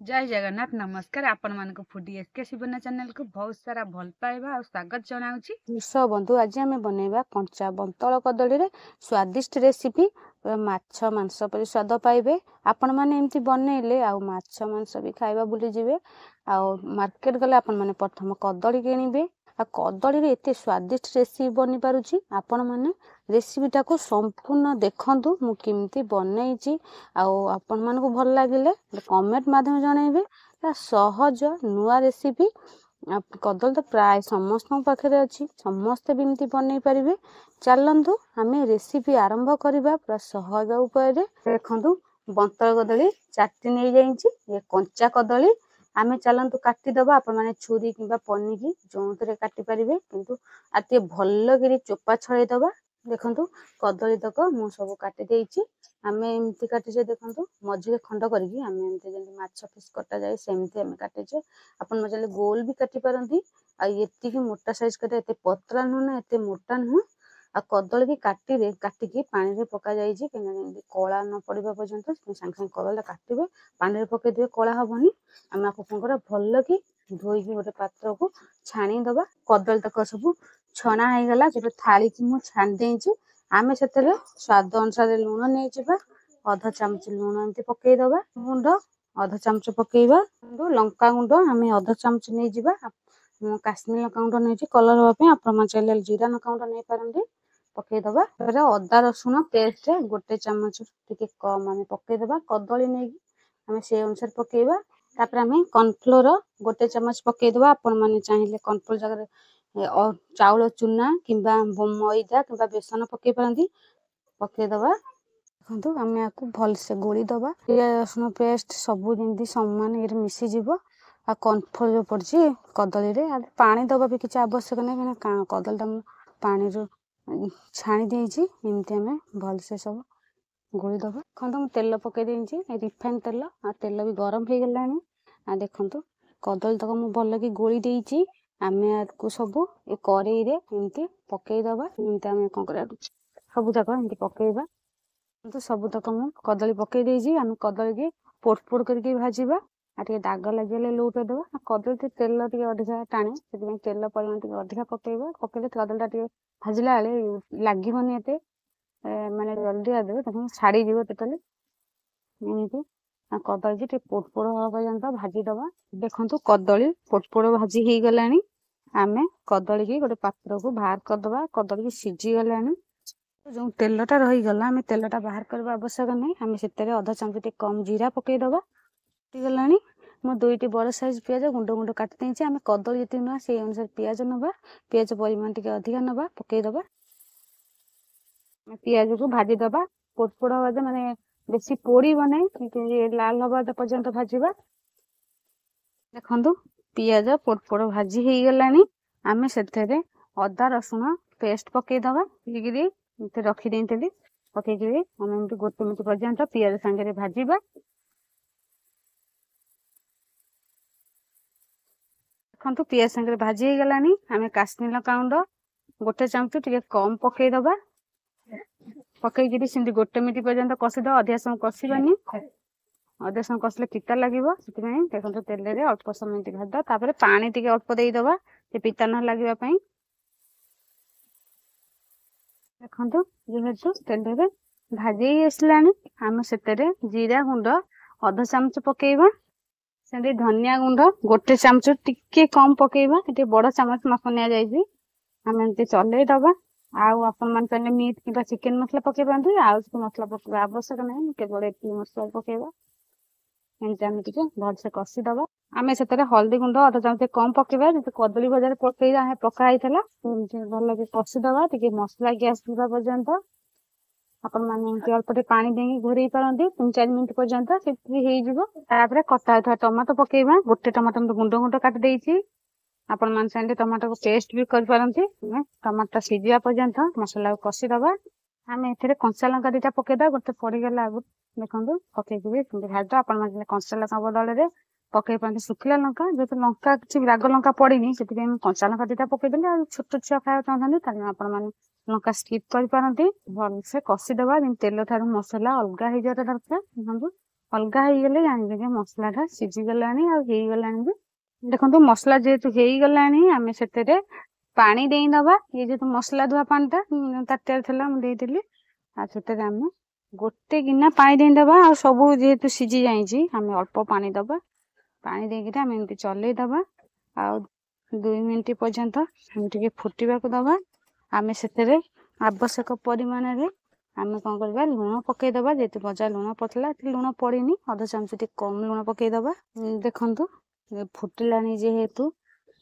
जय जगन्नाथ नमस्कार आपण मानक फूडी एसके शिवना चैनल को बहुत सारा भल पाइबा और स्वागत जनाउची। बंधु आज आम बनैबा कंचा बंतल कदली रे स्वादिष्ट रेसिपी माछ मांस परि स्वाद पाइबे। आपण माने एमती बनैले आ माछ मांस भी खाइबा भूली जिवे। आ मार्केट गले आपण माने प्रथम कदली किनिबे। आ कदली रे एते स्वादिष्ट रेसिपी बनि पारुची। आपण माने रेसिपीटा को संपूर्ण देखंतु मु किमती बनैची। आ आपण मानको भल लागिले कमेंट माध्यम जणाइबे। सहज नुआ रेसिपी कदली तो प्राय समस्त पाखे अच्छी समस्ते भी एमती बनई पारे। चलतु आम रेसिपी आरंभ करवा पूरा सहज उपाय देखु बंतल कदली चाटी नहीं जाइए ये कंचा कदली आम चलतु काटिदबा आपण मैंने छुरी कि पनिकी जो थे काटिपारे किंतु आते भल कि चोपा छड़ेदबा। देखु कदली तक मु सब काटी आम एमती काटिचे देखु मझे खंड करके आम एमती जमी माछ पिस कटा जाए सेमती आम काटिचे। अपन मजाले गोल भी काटी पारती। आती मोटा साइज कटे एत पतला नुह ना एत मोटा नुह। आ कदली भी काटिकी पानी रे पका जाइए कहीं कला न पड़ा पर्यंत सांगे सांगे कदली काटे पानी रे पकईदे कला हेनी। आम आपको कौन कर भल कि धोईकी गोटे पात्र को छाणीदबा। कदली तक सब छणा हो गला जो थाली की मुझे छाणी देची। आम से स्वाद अनुसार लुण नहीं जावा अधा चामच लुण एमती पकईदबा गुंड अधा चामच पकेबा लंका गुंड आम अधा चामच नहीं जावा। काश्मीर लंका गुंड नहीं कलर हाँपी आप चाहिए जीरा लंका गुंड नहीं पारती पकईदबा। अदा रसुण पेस्ट गोटे चामच टी कम आम पकईदबा कदली नहीं आम से अनुसार पकेबा। तापर आम कॉर्नफ्लोर गोटे चामच पकईदबा। आपण मैंने चाहिए कॉर्नफ्लोर जगह चाउल चूना कि मैदा कि बेसन पकई पारती पकईदबा। देखो आम आपको भलसे गोलीदबा पियाज रसुण पेस्ट सबू जमी सामान ये मिसीज आ कॉर्नफ्लोर जो पड़ी कदली रे पानी दबा भी किसी आवश्यक नहीं कहीं कदली टा पानी छाणी देती एमती आम भलसे सब गोलीदबा। देखो तेल पकई देती रिफाइन तेल आ तेल भी गरम हो गला। आ देखु कदली तक मुझे भल कि गोली देती आम आपको सब ये कड़े एमती पकईदबा। एमती आम कौन कर सब जाक एमती पकईबा। तो सब तक मुझे कदली पकई देती आम कदली की पोट पोट करके भाजवा आ दाग लगे लौटेदबा। कदली तेल टे अधिका टाणे से तेल परिमाण अधिका पकईबा पकईले कदलीटा टे भाजला बेले लगभग एत माने जल्दी आदे छाड़ी टोटाली एमती कदली टे पोट पोड़ हवा पर्यंत भाजीदबा। देखु कदली पोट पोड़ भाजी हो गला। आम कदली की गोटे पात्र को बाहर करदबा। कदली की सीझी गला जो तेलटा रहीगला आम तेलटा बाहर करवा आवश्यक नहीं। आम से अधा चामच टे कम जीरा पकईदबा गला। मो दुईटी बड़ साइज पियाज गुंड गुंड काटी देती आम कदली जी नुआ से अनुसार पियाज नवा पियाज परिमाण टे अधिका नवा पकईदबा। पियाज को भाजीदबा पोट पोड़ हवा माने बेसी पोड़ब नहीं लाल हवा पर्यंत भाजवा। देखु पियाज पोट पोड़ भाजी हो गला आम से अदा रसुण पेस्ट पकईदबा रखीदे पकईकि आम एमती गोटे मिनट पर्यंत पियाज सांगे भाजवा। देखु पियाज सांगे भाजी हो गला आम काश्मीर लंका गुंड गोटे चामच टे कम पकईदबा पकईकि सेमती गोटे मिनट पर्यंत कषिद अधिक समय कषानी अधिक समय कषिले पिता लगे से देखो तेल अल्प समय भाजदा पानी टे अल्प देदबा पिता न लगे। देखो जेहेतु तेल भाजी आसला आम से जीरा गुंड अधा चामच पकईबा से धनिया गुंड गोटे चामच टिके कम पकईबा ये बड़ चामच माप नि आम एमती चलईदबा। आपण मैंने चाहिए मीट कि चिकेन मसला पकई पारती आउ मसला पकड़ा आवश्यक नहीं केवल ये मसला पकईबा। एमती आम टे भलसे कषिदबा आम से हल्दी गुंड अधा चामच कम पकईबा जो कदली भजा पकाई भल कषिदबा टे मसला गैस जावा पर्यंत आपण मैंने अल्प पानी देंगे घोरई पारती 3-4 मिनट पर्यंत से कटा टमाटो पकईबा गोटे टमाटो गुंड गुंड काटी देती आपण मैंने चाहिए टमाटो को पेस्ट भी करपारती। टमाटो सीझा पर्यंत मसला को कषिदबा आम ए कंचा लंका दीटा पकईदा गोटे पड़गला आगु देखो पकईकि भाज आपण मैंने कंचा लंका बदल में पकई पारती शुखिला लंका जो लंका किसी राग लंका पड़नी से कंचा लंका दीटा पकईदे छोट छुआ खाया चाहते आपण मैंने लंका स्किप करपारती भलसे कषिदबा तेल ठार मसला अलग हो जाए दरकार। देखो अलगा ହେଇଗଲେ ଜାଣିବେ ଯେ ମସଲାଟା ସିଝିଗଲାଣି ଆଉ ହେଇଗଲାଣି ବି। ଦେଖନ୍ତୁ ମସଲା ଯେହେତୁ ହେଇଗଲାଣି ଆମେ ସେଥିରେ ପାଣି ଦେଇଦବା। ଇଏ ଯେହେତୁ ମସଲା ଧୁଆ ପାଣିଟା ତାଟିଆରେ ଥିଲା ମୁଁ ଦେଇଥିଲି। ଆଉ ସେଥିରେ ଆମେ ଗୋଟେ ଗିନା ପାଣି ଦେଇଦବା। ଆଉ ସବୁ ଯେହେତୁ ସିଝି ଯାଇଛି ଆମେ ଅଳ୍ପ ପାଣି ଦବା। ପାଣି ଦେଇକିରି ଆମେ ଏମିତି ଚଲେଇଦବା। ଆଉ 2 ମିନିଟ୍ ପର୍ଯ୍ୟନ୍ତ ଆମେ ଟିକେ ଫୁଟିବାକୁ ଦବା। ଆମେ ସେଥିରେ ଆବଶ୍ୟକ ପରିମାଣରେ ଆମେ କ'ଣ କରିବା ଲୁଣ ପକେଇଦବା। ଯେହେତୁ ଭଜା ଲୁଣ ପଡ଼ିଥିଲା ଏଠି ଲୁଣ ପଡ଼ିନି, ଅଧ ଚାମଚ ଟିକେ କମ୍ ଲୁଣ ପକେଇଦବା। ଦେଖନ୍ତୁ ଫୁଟିଲାଣି ଯେହେତୁ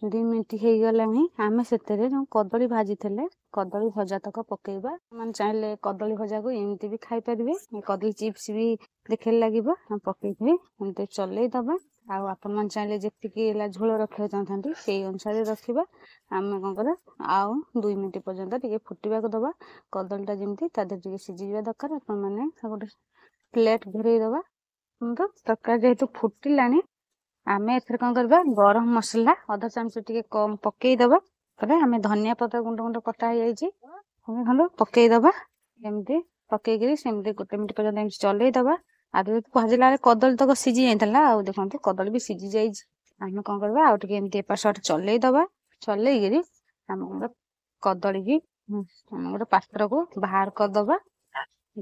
2 ମିନିଟ୍ ହେଇଗଲାଣି ଆମେ ସେଥିରେ ଯେଉଁ କଦଳୀ ଭାଜିଥିଲେ କଦଳୀ ଭଜା ତକ ପକେଇବା। ମାନେ ଚାହିଁଲେ କଦଳୀ ଭଜାକୁ ଏମିତି ବି ଖାଇପାରିବେ, କଦଳୀ ଚିପ୍ସ ବି ଦେଖିଲେ ଲାଗିବ। ପକେଇକିରି ଏମିତି ଚଲେଇଦବା। ଆଉ ଆପଣମାନେ ଚାହିଁଲେ ଯେତିକି ହେଲା ଝୋଳ ରଖିବାକୁ ଚାହୁଁଥାନ୍ତି ସେଇ ଅନୁସାରେ ରଖିବା। ଆମେ କ'ଣ କରିବା ଆଉ 2 ମିନିଟ୍ ପର୍ଯ୍ୟନ୍ତ ଟିକେ ଫୁଟିବାକୁ ଦବା। କଦଳୀଟା ଯେମିତି ତା ଦେହରେ ଟିକେ ସିଝିଯିବା ଦରକାର। ଆପଣମାନେ ଗୋଟେ ପ୍ଲେଟ୍ ଘୋରେଇ ଦବା। ତରକାରୀ ଯେହେତୁ ଫୁଟିଲାଣି ଆମେ ଏଥିରେ କ'ଣ କରିବା ଗରମ ମସଲା ଅଧ ଚାମଚ ଟିକେ କମ୍ ପକେଇଦବା। ତାପରେ ଆମେ ଧନିଆ ପତ୍ର ଗୁଣ୍ଡ ଗୁଣ୍ଡ କଟା ହେଇଯାଇଛି ଖଣ୍ଡ ପକେଇଦବା। ଏମିତି ପକେଇକିରି ସେମିତି 1 ମିନିଟ୍ ପର୍ଯ୍ୟନ୍ତ ଏମିତି ଚଲେଇଦବା। ଆଉ ଯେହେତୁ ଭାଜିଲା ବେଳେ କଦଳୀ ତକ ସିଝି ଯାଇଥିଲା, ଆଉ ଦେଖନ୍ତୁ କଦଳୀ ବି ସିଝି ଯାଇଛି। ଆମେ କ'ଣ କରିବା ଆଉ ଟିକେ ଏମିତି ଏପଟ ସେପଟ ଚଲେଇଦବା। ଚଲେଇକିରି ଆମେ ଗୋଟେ କଦଳୀକି ଆମେ ଗୋଟେ ପାତ୍ରକୁ ବାହାର କରିଦବା।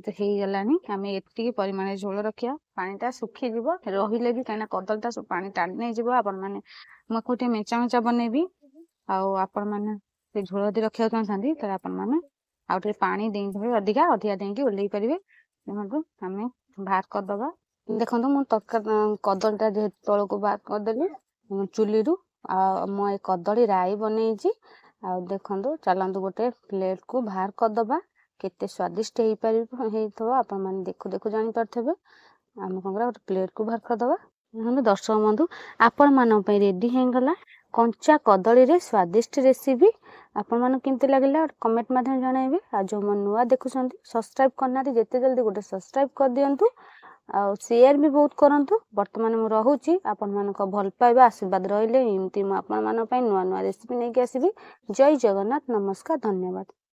ତ ହେଇଗଲାଣି। ଆମେ ଏତିକି ପରିମାଣରେ ଝୋଳ ରଖିବା। ପାଣିଟା ଶୁଖିଯିବ ରହିଲେ ବି, କାହିଁକିନା କଦଳୀଟା ପାଣି ଟାଣି ନେଇଯିବ। ଆପଣମାନେ ମୁଁ ଆକୁ ଟିକେ ମେଞ୍ଚା ମେଞ୍ଚା ବନେଇବି। ଆଉ ଆପଣମାନେ ସେ ଝୋଳ ଯଦି ରଖିବାକୁ ଚାହୁଁଥାନ୍ତି ତାହେଲେ ଆପଣମାନେ ଆଉ ଟିକେ ପାଣି ଦେଇଦେବେ, ଅଧିକା ଦେଇକି ଓହ୍ଲେଇ ପାରିବେ। ଦେଖନ୍ତୁ ଆମେ ବାହାର କରିଦବା। ଦେଖନ୍ତୁ ମୁଁ କଦଳୀଟା ଯେହେତୁ ତଳକୁ ବାହାର କରିଦେଲି ଚୁଲିରୁ। ଆଉ ମୁଁ ଏ କଦଳୀ ରାଇ ବନେଇଛି। ଆଉ ଦେଖନ୍ତୁ ଚାଲନ୍ତୁ ଗୋଟେ ପ୍ଲେଟ୍କୁ ବାହାର କରିଦବା। କେତେ ସ୍ୱାଦିଷ୍ଟ ହେଇଥିବ ଆପଣମାନେ ଦେଖୁ ଦେଖୁ ଜାଣିପାରୁଥିବେ। ଆମେ କ'ଣ କରିବା ଗୋଟେ ପ୍ଲେଟ୍କୁ ବାହାର କରିଦବା। ଦେଖନ୍ତୁ ଦର୍ଶକ ବନ୍ଧୁ ଆପଣମାନଙ୍କ ପାଇଁ ରେଡ଼ି ହେଇଗଲା କଞ୍ଚା କଦଳୀରେ ସ୍ୱାଦିଷ୍ଟ ରେସିପି। ଆପଣମାନଙ୍କୁ କେମିତି ଲାଗିଲା କମେଣ୍ଟ ମାଧ୍ୟମରେ ଜଣାଇବେ। ଆଉ ଯେଉଁମାନେ ନୂଆ ଦେଖୁଛନ୍ତି ସବସ୍କ୍ରାଇବ୍ କରିନାହାନ୍ତି ଯେତେ ଜଲ୍ଦି ଗୋଟେ ସବସ୍କ୍ରାଇବ୍ କରିଦିଅନ୍ତୁ। ଆଉ ସେୟାର ବି ବହୁତ କରନ୍ତୁ। ବର୍ତ୍ତମାନ ମୁଁ ରହୁଛି। ଆପଣମାନଙ୍କ ଭଲ ପାଇବା ଆଶୀର୍ବାଦ ରହିଲେ ଏମିତି ମୁଁ ଆପଣମାନଙ୍କ ପାଇଁ ନୂଆ ନୂଆ ରେସିପି ନେଇକି ଆସିବି। ଜୟ ଜଗନ୍ନାଥ, ନମସ୍କାର, ଧନ୍ୟବାଦ।